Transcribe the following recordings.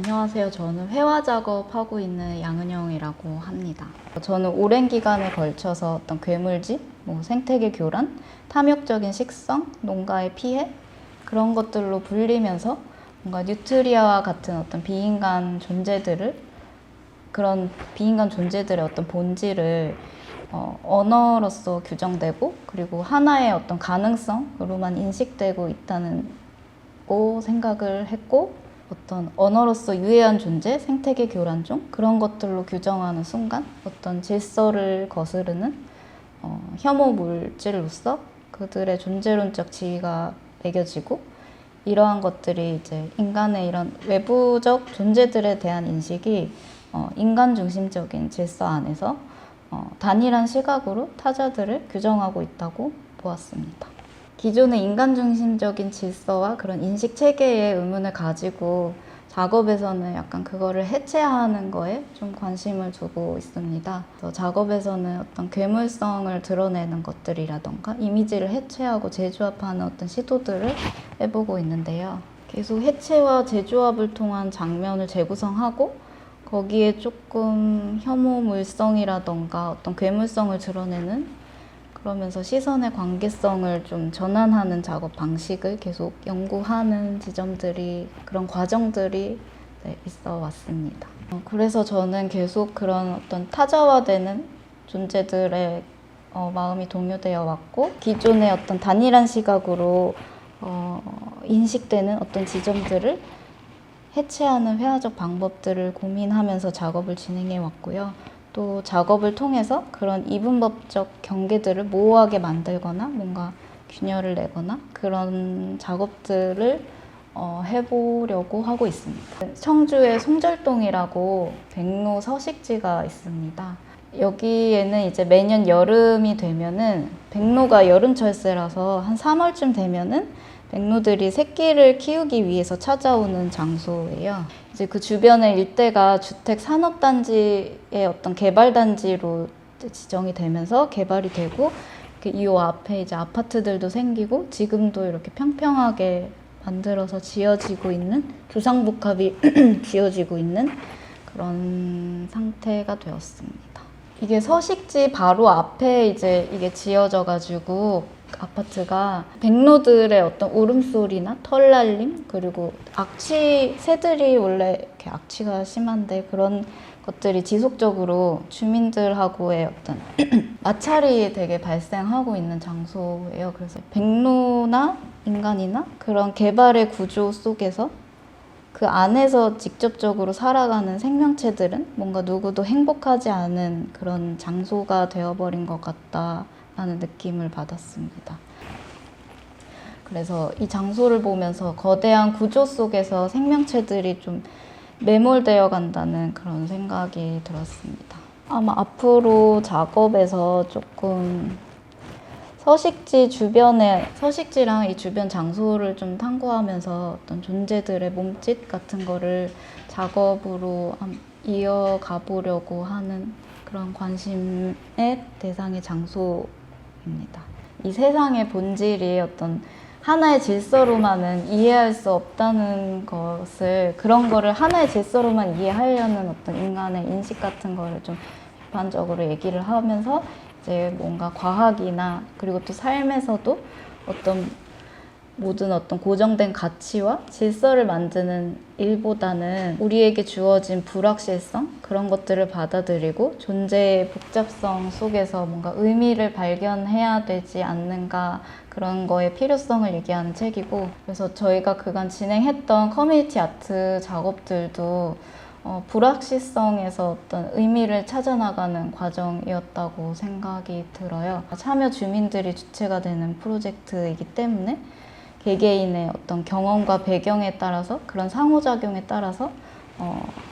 안녕하세요. 저는 회화 작업하고 있는 양은영이라고 합니다. 저는 오랜 기간에 걸쳐서 어떤 괴물집, 생태계 교란, 탐욕적인 식성, 농가의 피해 그런 것들로 불리면서 뭔가 뉴트리아와 같은 어떤 비인간 존재들을 그런 비인간 존재들의 어떤 본질을 언어로서 규정되고 그리고 하나의 어떤 가능성으로만 인식되고 있다는 생각을 했고 어떤 언어로서 유해한 존재, 생태계 교란종 그런 것들로 규정하는 순간 어떤 질서를 거스르는 혐오 물질로서 그들의 존재론적 지위가 매겨지고 이러한 것들이 이제 인간의 이런 외부적 존재들에 대한 인식이 인간 중심적인 질서 안에서 단일한 시각으로 타자들을 규정하고 있다고 보았습니다. 기존의 인간 중심적인 질서와 그런 인식 체계의 의문을 가지고 작업에서는 약간 그거를 해체하는 거에 좀 관심을 두고 있습니다. 그래서 작업에서는 어떤 괴물성을 드러내는 것들이라던가 이미지를 해체하고 재조합하는 어떤 시도들을 해보고 있는데요. 계속 해체와 재조합을 통한 장면을 재구성하고 거기에 조금 혐오물성이라던가 어떤 괴물성을 드러내는 그러면서 시선의 관계성을 좀 전환하는 작업 방식을 계속 연구하는 지점들이 그런 과정들이 있어 왔습니다. 그래서 저는 계속 그런 어떤 타자화되는 존재들의 마음이 동요되어 왔고 기존의 어떤 단일한 시각으로 인식되는 어떤 지점들을 해체하는 회화적 방법들을 고민하면서 작업을 진행해 왔고요. 또 작업을 통해서 그런 이분법적 경계들을 모호하게 만들거나 뭔가 균열을 내거나 그런 작업들을 해보려고 하고 있습니다. 청주의 송절동이라고 백로 서식지가 있습니다. 여기에는 이제 매년 여름이 되면은 백로가 여름철새라서 한 3월쯤 되면은 백로들이 새끼를 키우기 위해서 찾아오는 장소예요. 이제 그 주변의 일대가 주택 산업단지의 어떤 개발단지로 지정이 되면서 개발이 되고 이 앞에 이제 아파트들도 생기고 지금도 이렇게 평평하게 만들어서 지어지고 있는 주상복합이 지어지고 있는 그런 상태가 되었습니다. 이게 서식지 바로 앞에 이제 이게 지어져 가지고 아파트가 백로들의 어떤 울음소리나 털날림 그리고 새들이 원래 이렇게 악취가 심한데 그런 것들이 지속적으로 주민들하고의 어떤 마찰이 되게 발생하고 있는 장소예요. 그래서 백로나 인간이나 그런 개발의 구조 속에서 그 안에서 직접적으로 살아가는 생명체들은 뭔가 누구도 행복하지 않은 그런 장소가 되어버린 것 같다라는 느낌을 받았습니다. 그래서 이 장소를 보면서 거대한 구조 속에서 생명체들이 좀 매몰되어 간다는 그런 생각이 들었습니다. 아마 앞으로 작업에서 조금 서식지랑 이 주변 장소를 좀 탐구하면서 어떤 존재들의 몸짓 같은 거를 작업으로 이어가 보려고 하는 그런 관심의 대상의 장소입니다. 이 세상의 본질이 어떤 하나의 질서로만은 이해할 수 없다는 것을 그런 거를 하나의 질서로만 이해하려는 어떤 인간의 인식 같은 거를 좀 비판적으로 얘기를 하면서 이제 뭔가 과학이나 그리고 또 삶에서도 모든 어떤 고정된 가치와 질서를 만드는 일보다는 우리에게 주어진 불확실성 그런 것들을 받아들이고 존재의 복잡성 속에서 뭔가 의미를 발견해야 되지 않는가 그런 거의 필요성을 얘기하는 책이고 그래서 저희가 그간 진행했던 커뮤니티 아트 작업들도 불확실성에서 어떤 의미를 찾아나가는 과정이었다고 생각이 들어요. 참여 주민들이 주체가 되는 프로젝트이기 때문에 개개인의 어떤 경험과 배경에 따라서 그런 상호작용에 따라서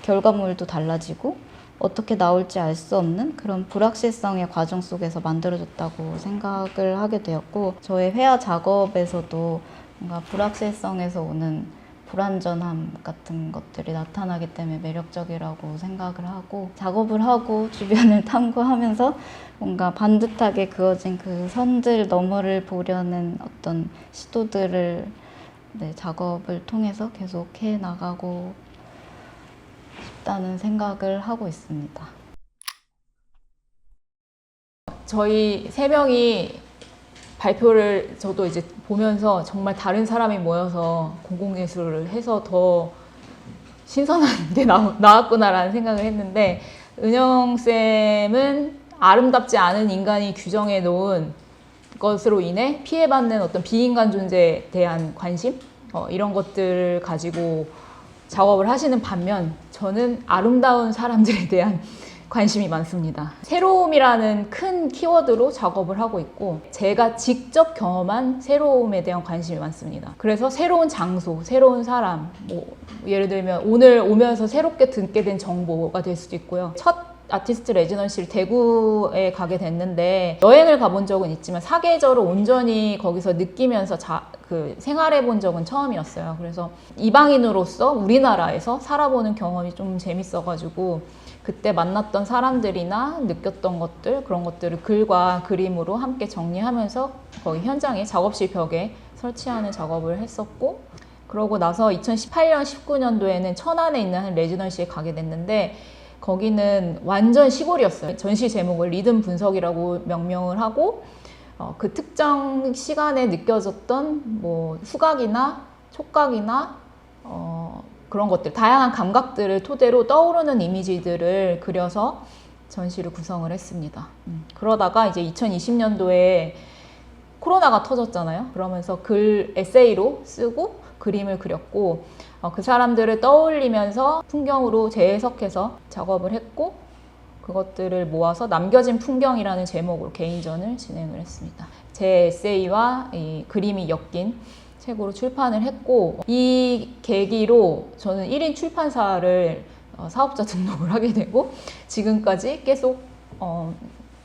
결과물도 달라지고 어떻게 나올지 알 수 없는 그런 불확실성의 과정 속에서 만들어졌다고 생각을 하게 되었고 저의 회화 작업에서도 뭔가 불확실성에서 오는 불완전함 같은 것들이 나타나기 때문에 매력적이라고 생각을 하고 작업을 하고 주변을 탐구하면서 뭔가 반듯하게 그어진 그 선들 너머를 보려는 어떤 시도들을 작업을 통해서 계속 해 나가고 싶다는 생각을 하고 있습니다. 저희 세 명이 발표를 저도 이제 보면서 정말 다른 사람이 모여서 공공예술을 해서 더 신선한 게 나왔구나라는 생각을 했는데, 은영쌤은 아름답지 않은 인간이 규정해 놓은 것으로 인해 피해받는 어떤 비인간 존재에 대한 관심? 이런 것들을 가지고 작업을 하시는 반면, 저는 아름다운 사람들에 대한 관심이 많습니다. 새로움이라는 큰 키워드로 작업을 하고 있고, 제가 직접 경험한 새로움에 대한 관심이 많습니다. 그래서 새로운 장소, 새로운 사람, 예를 들면 오늘 오면서 새롭게 듣게 된 정보가 될 수도 있고요. 첫 아티스트 레지던시를 대구에 가게 됐는데, 여행을 가본 적은 있지만 사계절을 온전히 거기서 느끼면서 생활해 본 적은 처음이었어요. 그래서 이방인으로서 우리나라에서 살아보는 경험이 좀 재밌어가지고, 그때 만났던 사람들이나 느꼈던 것들, 그런 것들을 글과 그림으로 함께 정리하면서 거기 현장에 작업실 벽에 설치하는 작업을 했었고, 그러고 나서 2018년, 19년도에는 천안에 있는 한 레지던시에 가게 됐는데, 거기는 완전 시골이었어요. 전시 제목을 리듬 분석이라고 명명을 하고, 그 특정 시간에 느껴졌던 후각이나 촉각이나 그런 것들, 다양한 감각들을 토대로 떠오르는 이미지들을 그려서 전시를 구성을 했습니다. 그러다가 이제 2020년도에 코로나가 터졌잖아요. 그러면서 에세이로 쓰고 그림을 그렸고, 그 사람들을 떠올리면서 풍경으로 재해석해서 작업을 했고, 그것들을 모아서 남겨진 풍경이라는 제목으로 개인전을 진행을 했습니다. 제 에세이와 이 그림이 엮인 책으로 출판을 했고, 이 계기로 저는 1인 출판사를 사업자 등록을 하게 되고, 지금까지 계속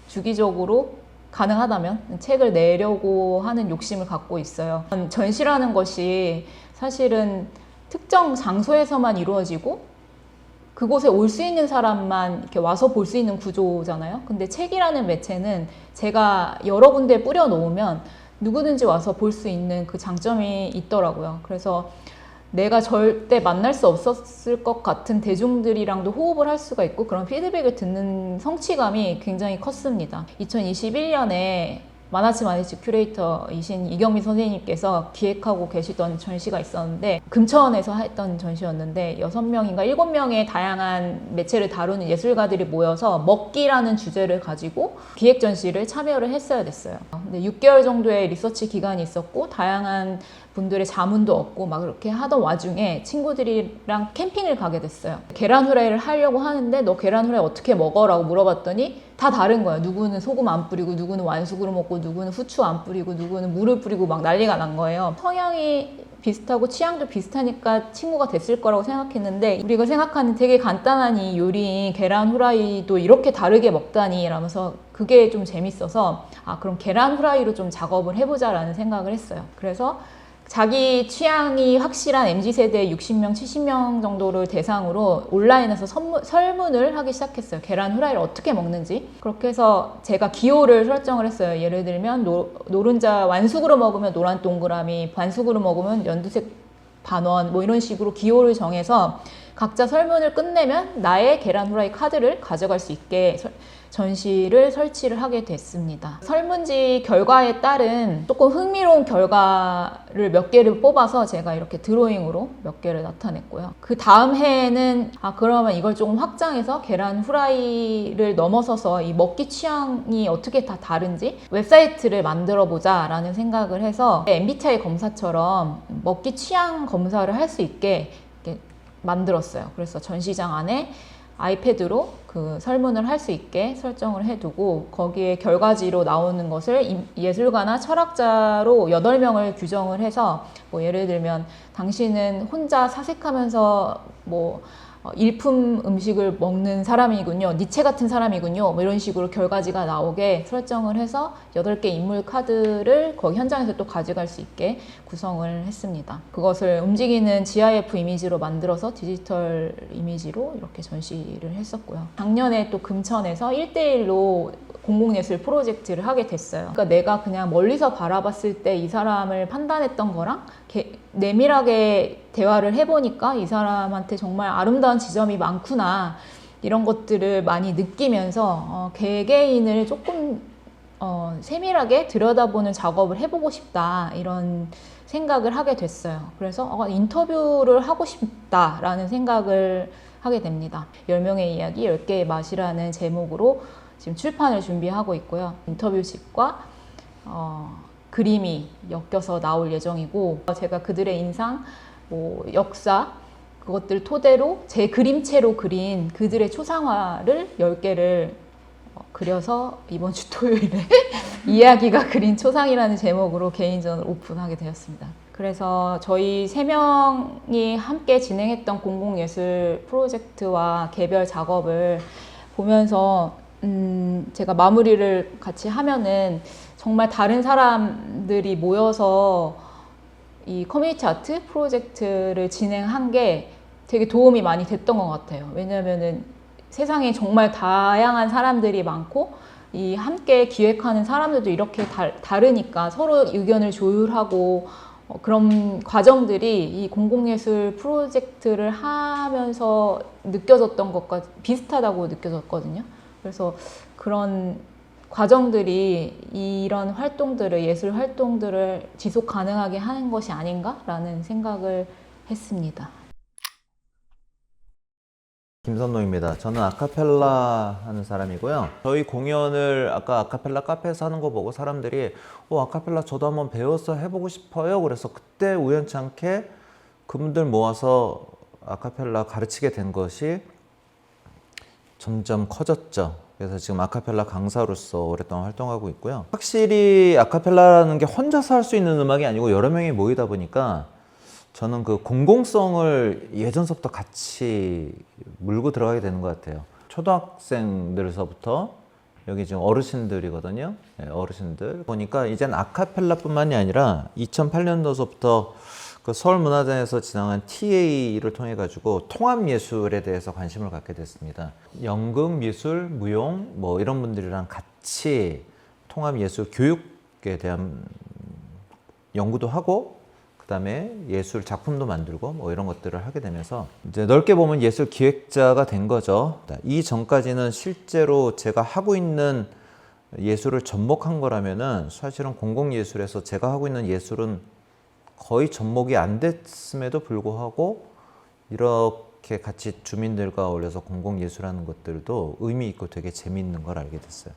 주기적으로 가능하다면 책을 내려고 하는 욕심을 갖고 있어요. 전시라는 것이 사실은 특정 장소에서만 이루어지고 그곳에 올 수 있는 사람만 이렇게 와서 볼 수 있는 구조잖아요. 근데 책이라는 매체는 제가 여러 군데에 뿌려 놓으면 누구든지 와서 볼 수 있는 그 장점이 있더라고요. 그래서 내가 절대 만날 수 없었을 것 같은 대중들이랑도 호흡을 할 수가 있고, 그런 피드백을 듣는 성취감이 굉장히 컸습니다. 2021년에 만화츠 마니츠 큐레이터이신 이경미 선생님께서 기획하고 계시던 전시가 있었는데, 금천에서 했던 전시였는데 6명인가 7명의 다양한 매체를 다루는 예술가들이 모여서 먹기라는 주제를 가지고 기획 전시를 참여를 했어야 됐어요. 근데 6개월 정도의 리서치 기간이 있었고, 다양한 분들의 자문도 얻고 막 그렇게 하던 와중에 친구들이랑 캠핑을 가게 됐어요. 계란 후라이를 하려고 하는데 너 계란 후라이 어떻게 먹어? 라고 물어봤더니 다 다른 거예요. 누구는 소금 안 뿌리고, 누구는 완숙으로 먹고, 누구는 후추 안 뿌리고, 누구는 물을 뿌리고, 막 난리가 난 거예요. 성향이 비슷하고 취향도 비슷하니까 친구가 됐을 거라고 생각했는데, 우리가 생각하는 되게 간단한 이 요리인 계란 후라이도 이렇게 다르게 먹다니 라면서 그게 좀 재밌어서, 그럼 계란 후라이로 좀 작업을 해보자 라는 생각을 했어요. 그래서 자기 취향이 확실한 MZ세대 60명, 70명 정도를 대상으로 온라인에서 설문을 하기 시작했어요. 계란 후라이를 어떻게 먹는지. 그렇게 해서 제가 기호를 설정을 했어요. 예를 들면 노른자 완숙으로 먹으면 노란 동그라미, 반숙으로 먹으면 연두색 반원, 이런 식으로 기호를 정해서 각자 설문을 끝내면 나의 계란 후라이 카드를 가져갈 수 있게 전시를 설치를 하게 됐습니다. 설문지 결과에 따른 조금 흥미로운 결과를 몇 개를 뽑아서 제가 이렇게 드로잉으로 몇 개를 나타냈고요. 그 다음 해에는 그러면 이걸 조금 확장해서 계란 후라이를 넘어서서 이 먹기 취향이 어떻게 다 다른지 웹사이트를 만들어 보자 라는 생각을 해서 MBTI 검사처럼 먹기 취향 검사를 할 수 있게 만들었어요. 그래서 전시장 안에 아이패드로 그 설문을 할 수 있게 설정을 해두고, 거기에 결과지로 나오는 것을 예술가나 철학자로 8명을 규정을 해서, 예를 들면 당신은 혼자 사색하면서 일품 음식을 먹는 사람이군요, 니체 같은 사람이군요, 이런 식으로 결과지가 나오게 설정을 해서 8개 인물 카드를 거기 현장에서 또 가져갈 수 있게 구성을 했습니다. 그것을 움직이는 GIF 이미지로 만들어서 디지털 이미지로 이렇게 전시를 했었고요. 작년에 또 금천에서 1대1로 공공예술 프로젝트를 하게 됐어요. 그러니까 내가 그냥 멀리서 바라봤을 때 이 사람을 판단했던 거랑 내밀하게 대화를 해보니까 이 사람한테 정말 아름다운 지점이 많구나, 이런 것들을 많이 느끼면서 개개인을 조금 세밀하게 들여다보는 작업을 해보고 싶다, 이런 생각을 하게 됐어요. 그래서 인터뷰를 하고 싶다라는 생각을 하게 됩니다. 10명의 이야기, 10개의 맛이라는 제목으로 지금 출판을 준비하고 있고요. 인터뷰집과 그림이 엮여서 나올 예정이고, 제가 그들의 인상, 역사, 그것들 토대로 제 그림체로 그린 그들의 초상화를 10개를 그려서 이번 주 토요일에 이야기가 그린 초상이라는 제목으로 개인전을 오픈하게 되었습니다. 그래서 저희 3명이 함께 진행했던 공공예술 프로젝트와 개별 작업을 보면서 제가 마무리를 같이 하면은 정말 다른 사람들이 모여서 이 커뮤니티 아트 프로젝트를 진행한 게 되게 도움이 많이 됐던 것 같아요. 왜냐면은 세상에 정말 다양한 사람들이 많고, 이 함께 기획하는 사람들도 이렇게 다르니까 서로 의견을 조율하고, 그런 과정들이 이 공공예술 프로젝트를 하면서 느껴졌던 것과 비슷하다고 느껴졌거든요. 그래서 그런 과정들이 이런 활동들을, 예술 활동들을 지속 가능하게 하는 것이 아닌가라는 생각을 했습니다. 김선노입니다. 저는 아카펠라 하는 사람이고요. 저희 공연을 아까 아카펠라 카페에서 하는 거 보고 사람들이 아카펠라 저도 한번 배워서 해보고 싶어요. 그래서 그때 우연치 않게 그분들 모아서 아카펠라 가르치게 된 것이 점점 커졌죠. 그래서 지금 아카펠라 강사로서 오랫동안 활동하고 있고요. 확실히 아카펠라라는 게 혼자서 할 수 있는 음악이 아니고 여러 명이 모이다 보니까 저는 그 공공성을 예전서부터 같이 물고 들어가게 되는 것 같아요. 초등학생들서부터 여기 지금 어르신들이거든요. 네, 어르신들 보니까 이젠 아카펠라뿐만이 아니라 2008년도서부터 그 서울문화전에서 진행한 TA를 통해 가지고 통합예술에 대해서 관심을 갖게 됐습니다. 연극, 미술, 무용 이런 분들이랑 같이 통합예술 교육에 대한 연구도 하고, 그 다음에 예술 작품도 만들고 이런 것들을 하게 되면서 이제 넓게 보면 예술 기획자가 된 거죠. 이 전까지는 실제로 제가 하고 있는 예술을 접목한 거라면은 사실은 공공예술에서 제가 하고 있는 예술은 거의 접목이 안 됐음에도 불구하고 이렇게 같이 주민들과 어울려서 공공예술하는 것들도 의미 있고 되게 재미있는 걸 알게 됐어요.